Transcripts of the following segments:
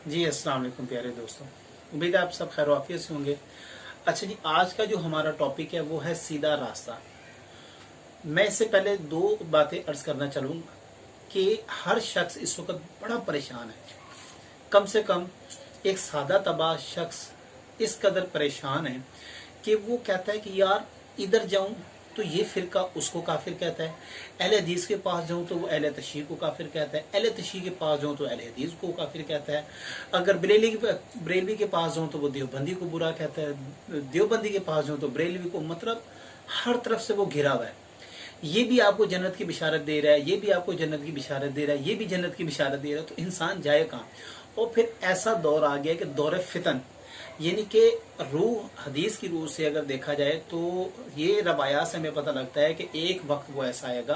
जी अस्सलाम वालेकुम प्यारे दोस्तों। उम्मीद है आप सब खैर वाफियत से होंगे। अच्छा जी, आज का जो हमारा टॉपिक है वो है सीधा रास्ता। मैं इससे पहले दो बातें अर्ज करना चाहूँगा कि हर शख्स इस वक्त बड़ा परेशान है। कम से कम एक सादा तबाह शख्स इस कदर परेशान है कि वो कहता है कि यार इधर जाऊं तो ये फिरका उसको काफिर कहता है, अहले हदीस के पास जाऊं तो वो अहले तशरीह को काफिर कहता है, अहले तशरीह के पास जाऊं तो अहले हदीस को काफिर कहता है, अगर बरेलवी के पास जाऊं तो वो देवबंदी को बुरा कहता है, देवबंदी के पास जाऊं तो बरेलवी को। मतलब हर तरफ से वो घिरा हुआ है। ये भी आपको जन्नत की बिशारत दे रहा है, ये भी आपको जन्नत की बिशारत दे रहा है, ये भी जन्नत की बिशारत दे रहा है, तो इंसान जाए कहाँ। और फिर ऐसा दौर आ गया कि दौर फितन, यानी कि रूह हदीस की रूह से अगर देखा जाए तो ये रवायात से हमें पता लगता है कि एक वक्त वो ऐसा आएगा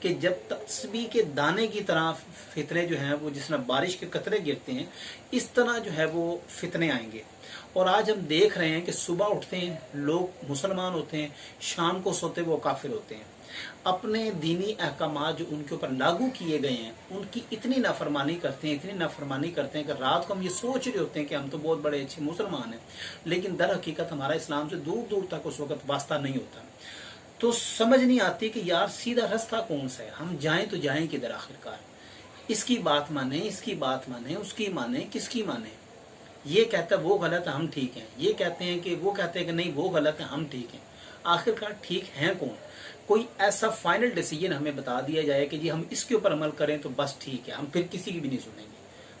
कि जब तस्बीह के दाने की तरह फितने जो हैं वो जिस तरह बारिश के कतरे गिरते हैं, इस तरह जो है वो फितने आएंगे। और आज हम देख रहे हैं कि सुबह उठते हैं लोग मुसलमान होते हैं, शाम को सोते वो काफिर होते हैं। अपने दीनी अहकामात जो उनके ऊपर लागू किए गए हैं उनकी इतनी नाफरमानी करते हैं, इतनी नाफरमानी करते हैं कि रात को हम ये सोच रहे होते हैं कि हम तो बहुत बड़े अच्छे मुसलमान हैं, लेकिन दर हकीकत हमारा इस्लाम से दूर दूर तक उस वक्त वास्ता नहीं होता। तो समझ नहीं आती कि यार सीधा रास्ता कौन सा है, हम जाएं तो जाएं किधर आखिरकार। इसकी बात माने, इसकी बात माने, उसकी माने, किसकी माने। ये कहता है वो गलत है हम ठीक हैं, ये कहते हैं कि वो कहते हैं कि नहीं वो गलत है हम ठीक हैं। आखिरकार ठीक हैं कौन? कोई ऐसा फाइनल डिसीजन हमें बता दिया जाए कि जी हम इसके ऊपर अमल करें तो बस ठीक है, हम फिर किसी की भी नहीं सुनेंगे,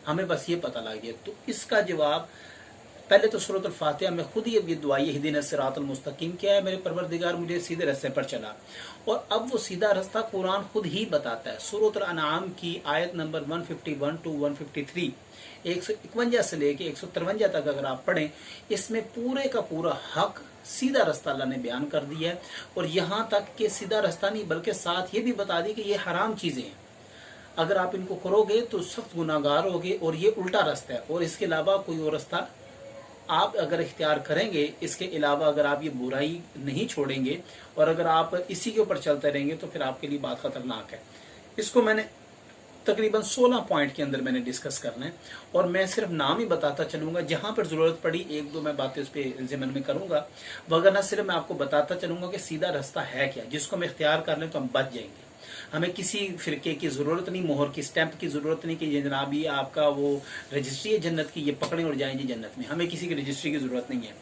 हमें बस ये पता लग गया। तो इसका जवाब पहले तो सूरत फातिहा में खुद ही अब ये दुआ इहदिना सिरातल मुस्तकीम क्या है, मेरे परवरदिगार मुझे सीधे रास्ते पर चला। और अब वो सीधा रास्ता कुरान खुद ही बताता है। सूरत अनाम की आयत नंबर 151 टू 153, 151 से लेके 153 तक अगर आप पढ़ें, इसमें पूरे का पूरा हक सीधा रास्ता अल्लाह ने बयान कर दिया है। और यहाँ तक कि सीधा रास्ता नहीं बल्कि साथ ये भी बता दी कि ये हराम चीजें हैं, अगर आप इनको करोगे तो सख्त गुनाहगार होगे, और ये उल्टा रास्ता है और इसके अलावा कोई और रास्ता आप अगर इख्तियार करेंगे, इसके अलावा अगर आप ये बुराई नहीं छोड़ेंगे और अगर आप इसी के ऊपर चलते रहेंगे तो फिर आपके लिए बात खतरनाक है। इसको मैंने तकरीबन 16 पॉइंट के अंदर मैंने डिस्कस करना है और मैं सिर्फ नाम ही बताता चलूंगा, जहां पर जरूरत पड़ी एक दो मैं बातें उस पर जिम्न में करूंगा, वगरना सिर्फ मैं आपको बताता चलूंगा कि सीधा रास्ता है क्या, जिसको हम इख्तियार कर लें तो हम बच जाएंगे। हमें किसी फिरके की जरूरत नहीं, मोहर की स्टैंप की जरूरत नहीं कि ये जनाब ये आपका वो रजिस्ट्री है जन्नत की, ये पकड़े और जाएंगे जन्नत में। हमें किसी की रजिस्ट्री की जरूरत नहीं है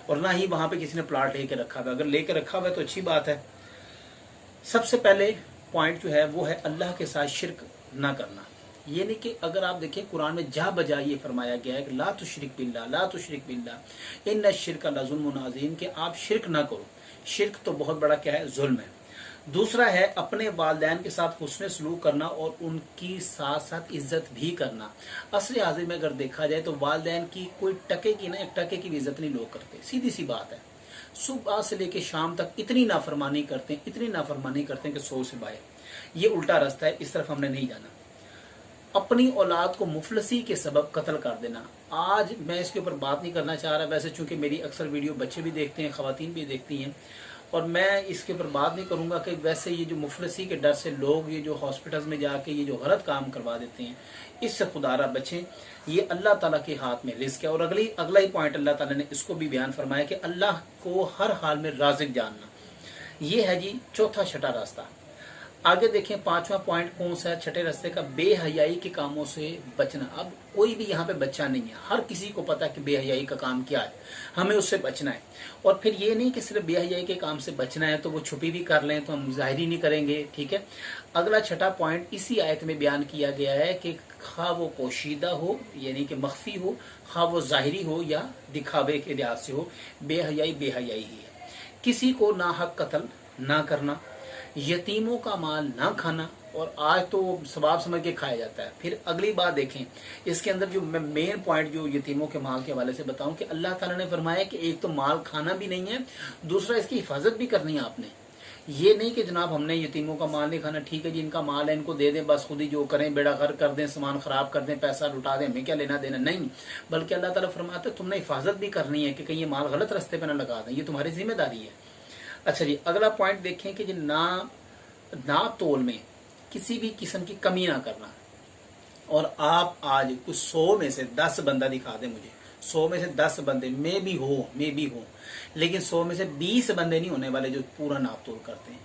और ना ही वहां पे किसी ने प्लाट लेके रखा हुआ। अगर लेके रखा हुआ है तो अच्छी बात है। सबसे पहले पॉइंट जो है वो है अल्लाह के साथ शिरक ना करना। ये नहीं कि अगर आप देखें कुरान में जा बजा ये फरमाया गया है कि ला तुशरिक बिल्लाह, ला तुशरिक बिल्लाह इन्ना शिरक लजुल्मुन अज़ीम, कि आप शिरक ना करो। शिरक तो बहुत बड़ा क्या है, जुल्म है। दूसरा है अपने वालिदैन के साथ हुस्न सलूक करना और उनकी साथ साथ इज्जत भी करना। असली हाजिर में अगर देखा जाए तो वालिदैन की कोई टके की ना एक टके की भी इज्जत नहीं लोग करते, सीधी सी बात है। सुबह से लेकर शाम तक इतनी नाफरमानी करते हैं, इतनी नाफरमानी करते हैं कि 100 से बाहर। ये उल्टा रास्ता है, इस तरफ हमने नहीं जाना। अपनी औलाद को मुफलसी के सबब कत्ल कर देना, आज मैं इसके ऊपर बात नहीं करना चाह रहा, वैसे चूंकि मेरी अक्सर वीडियो बच्चे भी देखते हैं, खवातीन भी देखती हैं, और मैं इसके ऊपर बात नहीं करूंगा कि वैसे ये जो मुफलसी के डर से लोग ये जो हॉस्पिटल्स में जाके ये जो गलत काम करवा देते हैं, इससे खुदारा बचें। ये अल्लाह ताला के हाथ में रिस्क है। और अगला ही पॉइंट अल्लाह ताला ने इसको भी बयान फरमाया कि अल्लाह को हर हाल में राज़िक जानना। ये है जी चौथा छठा रास्ता। आगे देखें पांचवा पॉइंट कौन सा है छठे रास्ते का, बेहयाई के कामों से बचना। अब कोई भी यहाँ पे बच्चा नहीं है, हर किसी को पता है कि बेहयाई का काम क्या है, हमें उससे बचना है। और फिर ये नहीं कि सिर्फ बेहयाई के काम से बचना है तो वो छुपी भी कर लें तो हम जाहिर नहीं करेंगे, ठीक है। अगला छठा पॉइंट इसी आयत में बयान किया गया है कि खा वो पोशीदा हो यानी कि मख्फी हो, खा वो जाहिरी हो या दिखावे के लिहाज से हो, बेहयाई बेहयाई ही है। किसी को नाहक कत्ल ना करना, यतीमों का माल ना खाना, और आज तो सवाब समझ के खाया जाता है। फिर अगली बात देखें, इसके अंदर जो मैं मेन पॉइंट जो यतीमों के माल के हवाले से बताऊं कि अल्लाह ताला ने फरमाया कि एक तो माल खाना भी नहीं है, दूसरा इसकी हिफाजत भी करनी है आपने। ये नहीं कि जनाब हमने यतीमों का माल नहीं खाना, ठीक है जी इनका माल है इनको दे दें, बस खुद ही जो करें बेड़ा गर्क कर दें, सामान खराब कर दें, पैसा लुटा दें, हमें क्या लेना देना, नहीं। बल्कि अल्लाह ताला फरमाता है तुमने हिफाजत भी करनी है कि कहीं ये माल गलत रास्ते पर ना लगा दें, ये तुम्हारी जिम्मेदारी है। अच्छा जी, अगला पॉइंट देखें कि ना तोल में किसी भी किस्म की कमी ना करना। और आप आज कुछ 100 में से 10 बंदा दिखा दे मुझे, 100 में से 10 बंदे मैं भी हो, लेकिन 100 में से 20 बंदे नहीं होने वाले जो पूरा नाप तोल करते हैं।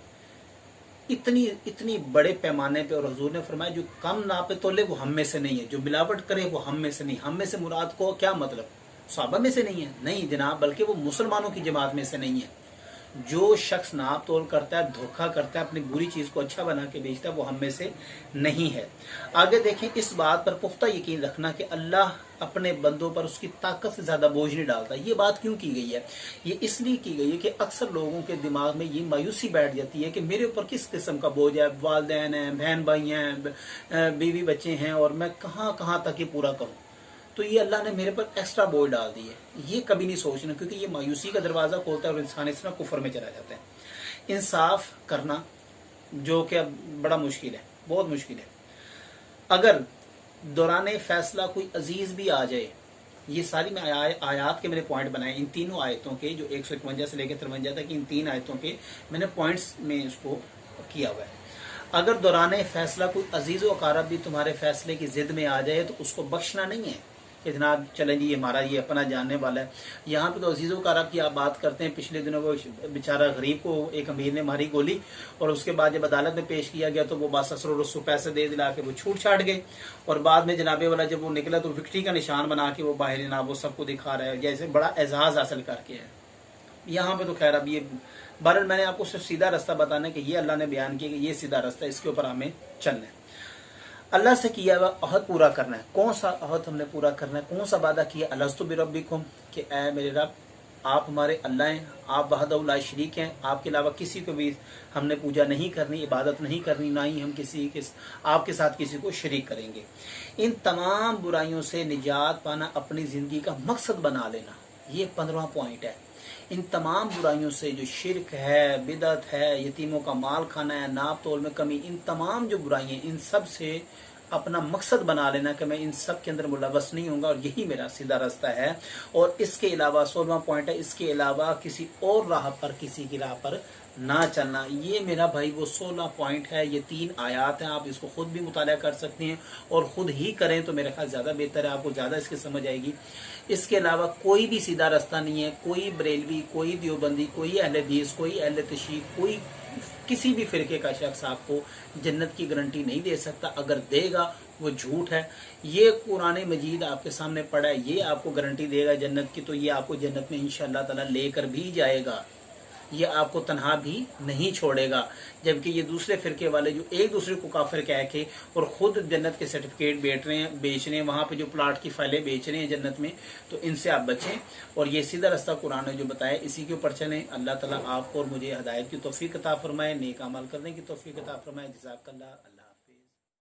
इतनी बड़े पैमाने पे। और हुजूर ने फरमाया जो कम नापे तोले वो हम में से नहीं है, जो मिलावट करे वो हम में से नहीं। हम में से मुराद को क्या मतलब, सहाबा में से नहीं है, नहीं जनाब, बल्कि वो मुसलमानों की जमात में से नहीं है। जो शख्स नाप तोल करता है, धोखा करता है, अपनी बुरी चीज को अच्छा बना के बेचता है, वो हम में से नहीं है। आगे देखें, इस बात पर पुख्ता यकीन रखना कि अल्लाह अपने बंदों पर उसकी ताकत से ज्यादा बोझ नहीं डालता। ये बात क्यों की गई है? ये इसलिए की गई है कि अक्सर लोगों के दिमाग में ये मायूसी बैठ जाती है कि मेरे ऊपर किस किस्म का बोझ है, वालिदैन हैं, बहन भाई हैं, बीवी बच्चे हैं, और मैं कहाँ कहाँ तक ये पूरा करूँ, तो ये अल्लाह ने मेरे पर एक्स्ट्रा बोझ डाल दी है। ये कभी नहीं सोचना, क्योंकि ये मायूसी का दरवाजा खोलता है और इंसान इस तरह कुफर में चला जाता है। इंसाफ करना जो कि अब बड़ा मुश्किल है, बहुत मुश्किल है। अगर दौरान फैसला कोई अजीज भी आ जाए, ये सारी मैं आयात के मैंने पॉइंट बनाए, इन तीनों आयतों के जो 151 से लेकर 53 तक, इन 3 आयतों के मैंने पॉइंट्स में उसको किया हुआ है। अगर दौरान फैसला कोई अजीज व अकारब भी तुम्हारे फैसले की जिद में आ जाए तो उसको बख्शना नहीं है कि जनाब चलें जी, हमारा ये अपना जानने वाला है। यहाँ पे तो अजीज़ व अकारब की आप बात करते हैं। पिछले दिनों वो बेचारा गरीब को एक अमीर ने मारी गोली, और उसके बाद जब अदालत में पेश किया गया तो वो बस असर रस्सू पैसे दे दिला के वो छूट छाट गए, और बाद में जनाबे वाला जब वो निकला तो विक्ट्री का निशान बना के वो बाहर जनाब वो सबको दिखा रहा है, जैसे बड़ा एजाज हासिल करके है। यहाँ पे तो खैर अब ये बहरहाल मैंने आपको सिर्फ सीधा रास्ता बताना कि ये अल्लाह ने बयान किया कि ये सीधा रास्ता, इसके ऊपर हमें चलना है। अल्लाह से किया हुआ अहद पूरा करना है। कौन सा अहद हमने पूरा करना है, कौन सा वादा किया? अलस्तु बिरब्बिकुम, कि ऐ मेरे रब आप हमारे अल्लाह हैं, आप वहदहु ला शरीक हैं, आपके अलावा किसी को भी हमने पूजा नहीं करनी, इबादत नहीं करनी, ना ही हम आपके साथ किसी को शरीक करेंगे। इन तमाम बुराइयों से निजात पाना अपनी जिंदगी का मकसद बना लेना, ये 15वां पॉइंट है। इन तमाम बुराइयों से जो शिरक है, बिदअत है, यतीमों का माल खाना है, नाप तोल में कमी, इन तमाम जो बुराइयां, इन सब से अपना मकसद बना लेना कि मैं इन सब के अंदर मुलव्वस नहीं होऊंगा, और यही मेरा सीधा रास्ता है। और इसके अलावा 16वां पॉइंट है, इसके अलावा किसी और राह पर, किसी की राह पर ना चलना। ये मेरा भाई वो 16 पॉइंट है। ये 3 आयात हैं, आप इसको खुद भी मुताला कर सकते हैं और खुद ही करें तो मेरे ख्याल ज्यादा बेहतर है, आपको ज्यादा इसकी समझ आएगी। इसके अलावा कोई भी सीधा रास्ता नहीं है। कोई बरेलवी, कोई देवबंदी, कोई अहले हदीस, कोई अहले तशरीक, कोई किसी भी फिरके का शख्स आपको जन्नत की गारंटी नहीं दे सकता। अगर देगा वो झूठ है। ये कुरान मजीद आपके सामने पड़ा है, ये आपको गारंटी देगा जन्नत की, तो ये आपको जन्नत में इंशाअल्लाह ताला लेकर भी जाएगा, ये आपको तनहा भी नहीं छोड़ेगा। जबकि ये दूसरे फिरके वाले जो एक दूसरे को काफिर कह के और खुद जन्नत के सर्टिफिकेट बेच रहे हैं, वहां पे जो प्लाट की फाइलें बेच रहे हैं जन्नत में, तो इनसे आप बचें और ये सीधा रास्ता कुरान ने जो बताया इसी के ऊपर चलें। अल्लाह ताला आपको और मुझे हिदायत की तौफीक अता फरमाए, नेक अमल करने की तौफीक अता फरमाए। जज़ाकल्लाह।